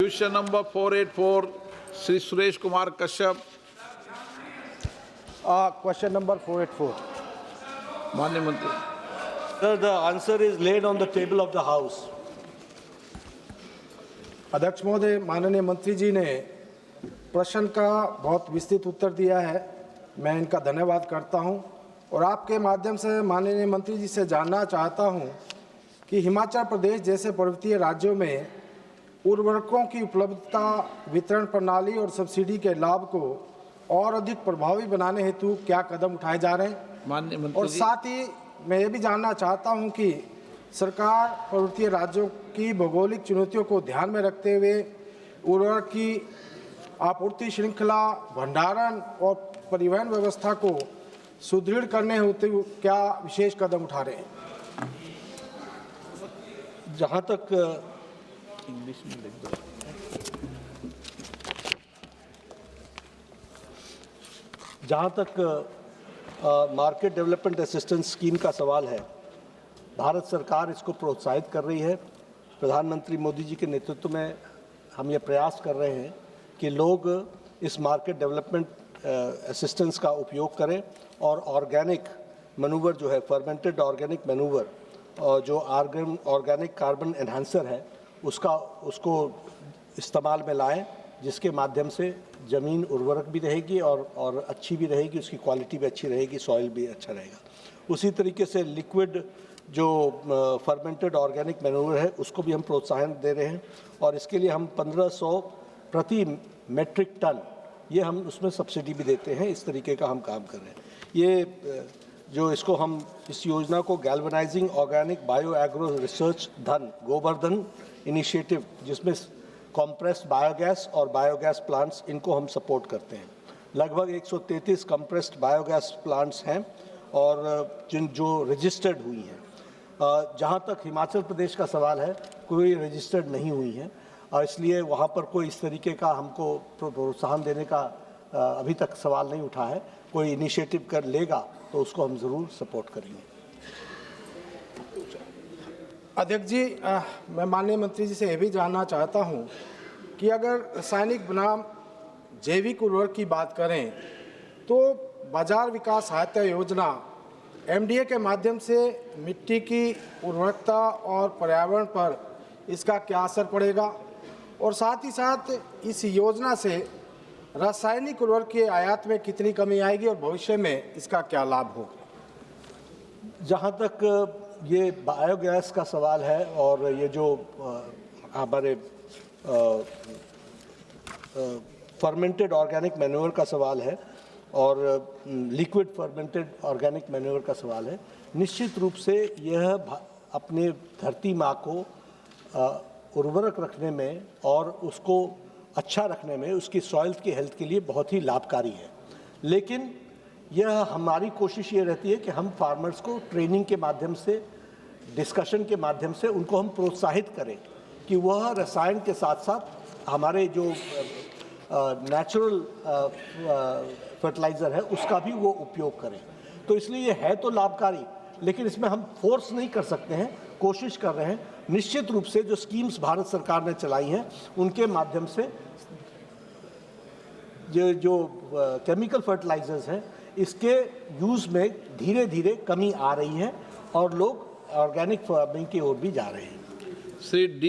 Question number 484, Sri Suresh Kumar Kashyap. Question number 484. माननीय मंत्री। Sir, the answer is laid on the table of the House. अध्यक्ष महोदय, माननीय मंत्री जी ने प्रश्न का बहुत विस्तृत उत्तर दिया है। मैं इनका धन्यवाद करता हूं और आपके माध्यम से माननीय मंत्री जी से जानना चाहता हूं कि हिमाचल प्रदेश जैसे पर्वतीय राज्यों में उर्वरकों की उपलब्धता, वितरण प्रणाली और सब्सिडी के लाभ को और अधिक प्रभावी बनाने हेतु क्या कदम उठाए जा रहे हैं। माननीय मंत्री और साथ ही मैं ये भी जानना चाहता हूं कि सरकार पर्वतीय राज्यों की भौगोलिक चुनौतियों को ध्यान में रखते हुए उर्वरक की आपूर्ति श्रृंखला, भंडारण और परिवहन व्यवस्था को सुदृढ़ करने हेतु क्या विशेष कदम उठा रहे हैं। जहाँ तक मार्केट डेवलपमेंट असिस्टेंस स्कीम का सवाल है, भारत सरकार इसको प्रोत्साहित कर रही है। प्रधानमंत्री मोदी जी के नेतृत्व में हम ये प्रयास कर रहे हैं कि लोग इस मार्केट डेवलपमेंट असिस्टेंस का उपयोग करें और ऑर्गेनिक मैन्यूवर जो है, फर्मेंटेड ऑर्गेनिक मैन्यूवर जो ऑर्गेनिक कार्बन एनहांसर है उसको इस्तेमाल में लाएं, जिसके माध्यम से ज़मीन उर्वरक भी रहेगी और अच्छी भी रहेगी, उसकी क्वालिटी भी अच्छी रहेगी, सॉइल भी अच्छा रहेगा। उसी तरीके से लिक्विड जो फर्मेंटेड ऑर्गेनिक मैन्यूवर है उसको भी हम प्रोत्साहन दे रहे हैं और इसके लिए हम 1500 प्रति मेट्रिक टन ये हम उसमें सब्सिडी भी देते हैं। इस तरीके का हम काम कर रहे हैं। ये जो इसको हम इस योजना को galvanising organic bio agro research धन गोवर्धन इनिशिएटिव, जिसमें कॉम्प्रेस्ड बायोगैस और बायोगैस प्लांट्स, इनको हम सपोर्ट करते हैं। लगभग 133 कॉम्प्रेस्ड बायोगैस प्लांट्स हैं और जो रजिस्टर्ड हुई हैं। जहाँ तक हिमाचल प्रदेश का सवाल है, कोई रजिस्टर्ड नहीं हुई है और इसलिए वहाँ पर कोई इस तरीके का हमको प्रोत्साहन देने का अभी तक सवाल नहीं उठा है। कोई इनिशिएटिव कर लेगा तो उसको हम ज़रूर सपोर्ट करेंगे। अध्यक्ष जी, मैं माननीय मंत्री जी से यह भी जानना चाहता हूं कि अगर रासायनिक बनाम जैविक उर्वरक की बात करें तो बाजार विकास सहायता योजना MDA के माध्यम से मिट्टी की उर्वरकता और पर्यावरण पर इसका क्या असर पड़ेगा और साथ ही साथ इस योजना से रासायनिक उर्वरक के आयात में कितनी कमी आएगी और भविष्य में इसका क्या लाभ होगा। जहाँ तक ये बायोगैस का सवाल है और ये जो हमारे फर्मेंटेड ऑर्गेनिक मैन्योर का सवाल है और लिक्विड फर्मेंटेड ऑर्गेनिक मैन्योर का सवाल है, निश्चित रूप से यह अपने धरती माँ को उर्वरक रखने में और उसको अच्छा रखने में, उसकी सॉइल की हेल्थ के लिए बहुत ही लाभकारी है। लेकिन यह हमारी कोशिश ये रहती है कि हम फार्मर्स को ट्रेनिंग के माध्यम से, डिस्कशन के माध्यम से उनको हम प्रोत्साहित करें कि वह रसायन के साथ साथ हमारे जो नेचुरल फर्टिलाइज़र है उसका भी वो उपयोग करें। तो इसलिए ये है तो लाभकारी, लेकिन इसमें हम फोर्स नहीं कर सकते हैं, कोशिश कर रहे हैं। निश्चित रूप से जो स्कीम्स भारत सरकार ने चलाई हैं उनके माध्यम से जो केमिकल फर्टिलाइजर्स हैं इसके यूज़ में धीरे धीरे कमी आ रही है और लोग ऑर्गेनिक फार्मिंग की ओर भी जा रहे हैं। श्री